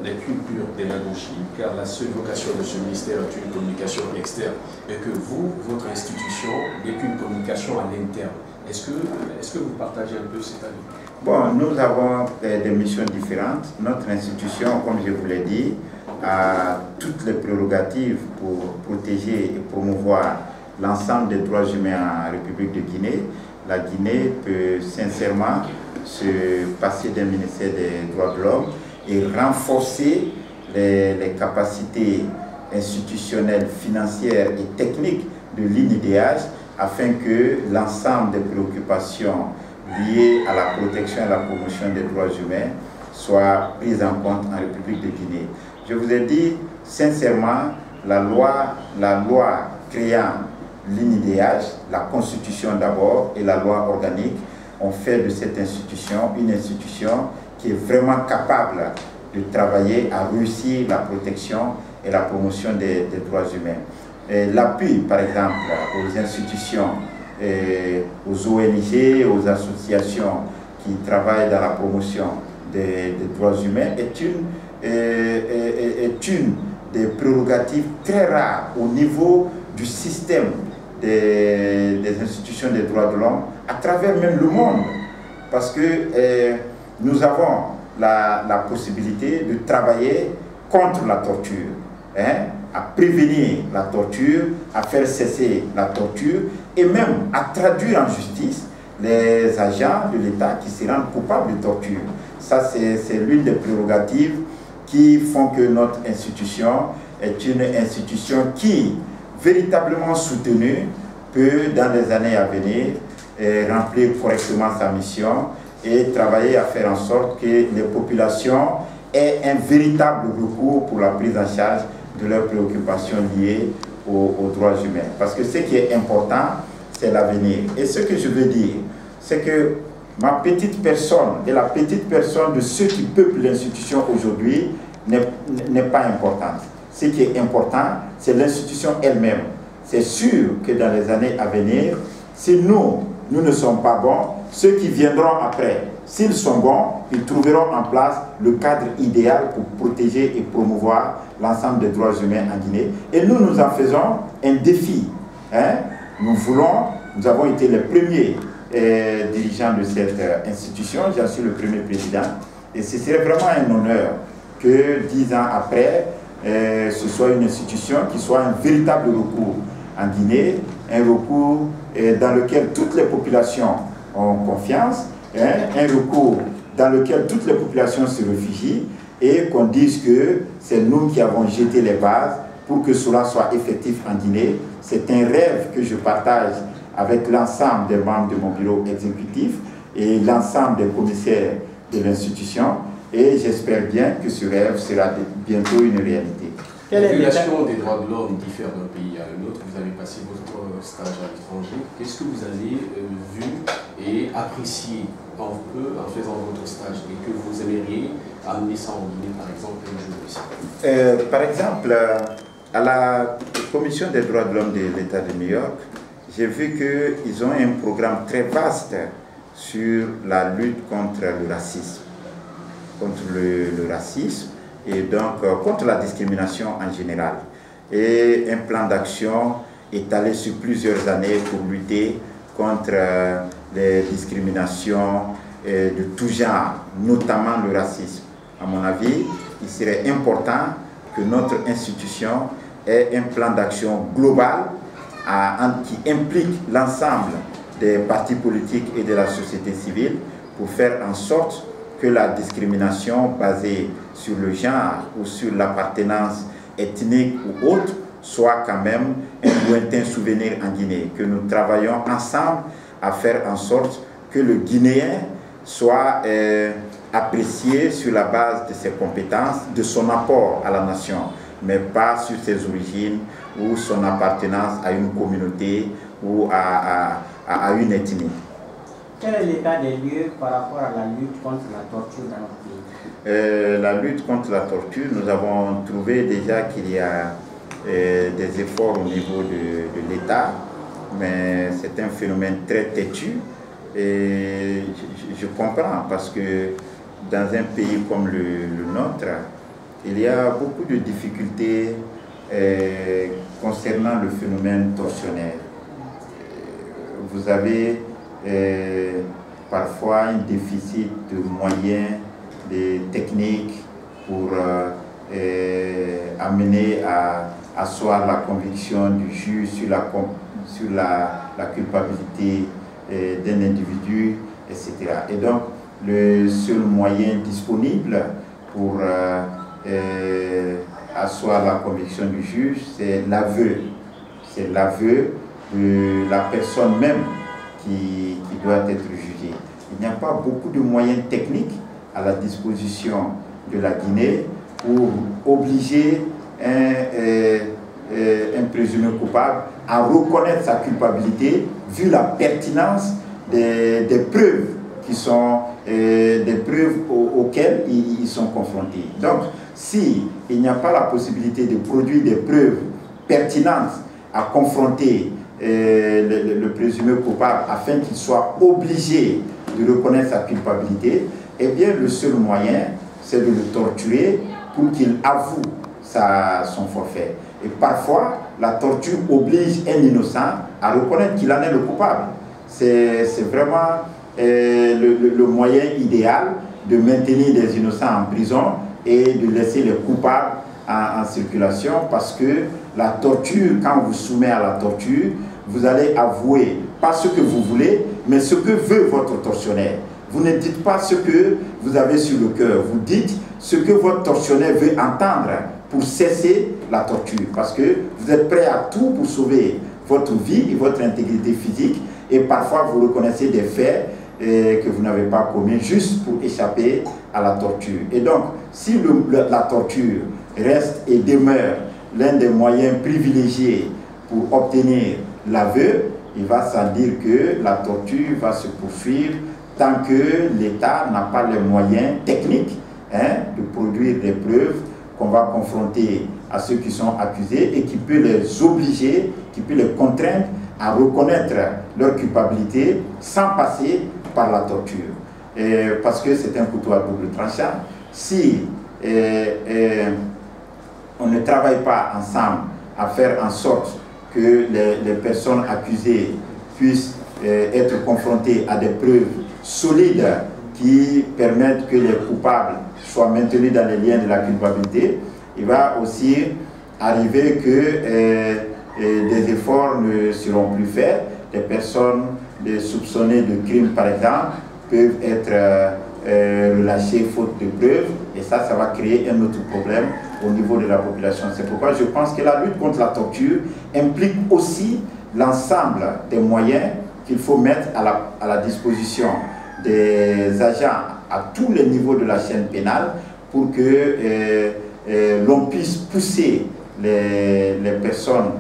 n'est qu'une pure pédagogie, car la seule vocation de ce ministère est une communication externe, et que vous, votre institution, n'est qu'une communication à l'interne. Est-ce que vous partagez un peu cet avis? Bon, nous avons des missions différentes. Notre institution, comme je vous l'ai dit, a toutes les prérogatives pour protéger et promouvoir l'ensemble des droits humains en République de Guinée. La Guinée peut sincèrement se passer d'un ministère des droits de l'homme et renforcer les capacités institutionnelles, financières et techniques de l'INIDH afin que l'ensemble des préoccupations liées à la protection et à la promotion des droits humains soient prises en compte en République de Guinée. Je vous ai dit sincèrement, la loi créant l'INIDH, la Constitution d'abord et la loi organique ont fait de cette institution une institution qui est vraiment capable de travailler à réussir la protection et la promotion des droits humains. L'appui, par exemple, aux institutions, aux ONG, aux associations qui travaillent dans la promotion des droits humains est une des prérogatives très rares au niveau du système des institutions des droits de l'homme à travers même le monde, parce que nous avons la possibilité de travailler contre la torture, à prévenir la torture, à faire cesser la torture et même à traduire en justice les agents de l'État qui se rendent coupables de torture. Ça, c'est l'une des prérogatives qui font que notre institution est une institution qui, véritablement soutenue, peut, dans les années à venir, remplir correctement sa mission et travailler à faire en sorte que les populations aient un véritable recours pour la prise en charge de leurs préoccupations liées aux droits humains. Parce que ce qui est important, c'est l'avenir. Et ce que je veux dire, c'est que ma petite personne et la petite personne de ceux qui peuplent l'institution aujourd'hui n'est pas importante. Ce qui est important, c'est l'institution elle-même. C'est sûr que dans les années à venir, si nous ne sommes pas bons, ceux qui viendront après, s'ils sont bons, ils trouveront en place le cadre idéal pour protéger et promouvoir l'ensemble des droits humains en Guinée. Et nous en faisons un défi. Nous avons été les premiers dirigeants de cette institution, j'en suis le premier président, et ce serait vraiment un honneur que 10 ans après, ce soit une institution qui soit un véritable recours en Guinée, un recours dans lequel toutes les populations ont confiance, un recours dans lequel toutes les populations se réfugient et qu'on dise que c'est nous qui avons jeté les bases pour que cela soit effectif en Guinée. C'est un rêve que je partage avec l'ensemble des membres de mon bureau exécutif et l'ensemble des commissaires de l'institution, et j'espère bien que ce rêve sera bientôt une réalité. La violation des droits de l'homme diffère d'un pays à un autre. Vous avez passé votre stage à l'étranger. Qu'est-ce que vous avez vu et apprécié en faisant votre stage et que vous aimeriez amener ça en Guinée, par exemple, un jour ici? Par exemple, à la Commission des droits de l'homme de l'État de New York, j'ai vu qu'ils ont un programme très vaste sur la lutte contre le racisme. Et donc contre la discrimination en général. Et un plan d'action étalé sur plusieurs années pour lutter contre les discriminations de tout genre, notamment le racisme. À mon avis, il serait important que notre institution ait un plan d'action global qui implique l'ensemble des partis politiques et de la société civile pour faire en sorte que la discrimination basée sur le genre ou sur l'appartenance ethnique ou autre soit quand même un lointain souvenir en Guinée, que nous travaillons ensemble à faire en sorte que le Guinéen soit apprécié sur la base de ses compétences, de son apport à la nation, mais pas sur ses origines ou son appartenance à une communauté ou à une ethnie. Quel est l'état des lieux par rapport à la lutte contre la torture dans notre pays? La lutte contre la torture, nous avons trouvé déjà qu'il y a des efforts au niveau de l'État, mais c'est un phénomène très têtu et je comprends parce que dans un pays comme le nôtre, il y a beaucoup de difficultés concernant le phénomène tortionnaire. Vous avez parfois un déficit de moyens, de techniques pour amener à asseoir la conviction du juge sur la culpabilité d'un individu, etc. Et donc, le seul moyen disponible pour asseoir la conviction du juge, c'est l'aveu. C'est l'aveu de la personne même qui doit être jugée. Il n'y a pas beaucoup de moyens techniques à la disposition de la Guinée pour obliger un présumé coupable à reconnaître sa culpabilité vu la pertinence des preuves qui sont des preuves auxquelles ils sont confrontés. Donc, si il n'y a pas la possibilité de produire des preuves pertinentes à confronter le présumé coupable afin qu'il soit obligé de reconnaître sa culpabilité, eh bien le seul moyen, c'est de le torturer pour qu'il avoue son forfait. Et parfois, la torture oblige un innocent à reconnaître qu'il en est le coupable. C'est vraiment le moyen idéal de maintenir des innocents en prison et de laisser les coupables en circulation, parce que la torture, quand on vous soumet à la torture, vous allez avouer pas ce que vous voulez, mais ce que veut votre tortionnaire. Vous ne dites pas ce que vous avez sur le cœur, vous dites ce que votre tortionnaire veut entendre pour cesser la torture, parce que vous êtes prêt à tout pour sauver votre vie et votre intégrité physique, et parfois vous reconnaissez des faits que vous n'avez pas commis juste pour échapper à la torture. Et donc, si la torture reste et demeure l'un des moyens privilégiés pour obtenir l'aveu, il va sans dire que la torture va se poursuivre tant que l'État n'a pas les moyens techniques de produire des preuves qu'on va confronter à ceux qui sont accusés et qui peut les obliger, qui peut les contraindre à reconnaître leur culpabilité sans passer par la torture. Parce que c'est un couteau à double tranchant. Si on ne travaille pas ensemble à faire en sorte que les personnes accusées puissent être confrontées à des preuves solides qui permettent que les coupables soient maintenus dans les liens de la culpabilité, il va aussi arriver que des efforts ne seront plus faits. Des personnes soupçonnées de crimes, par exemple, peuvent être relâchées faute de preuves, et ça va créer un autre problème au niveau de la population. C'est pourquoi je pense que la lutte contre la torture implique aussi l'ensemble des moyens qu'il faut mettre à la disposition des agents à tous les niveaux de la chaîne pénale pour que l'on puisse pousser les personnes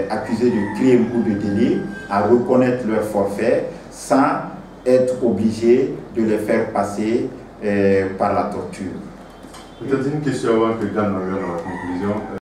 accusées de crimes ou de délits à reconnaître leur forfait sans être obligé de les faire passer par la torture. Peut-être une question avant que Dan arrive à la conclusion.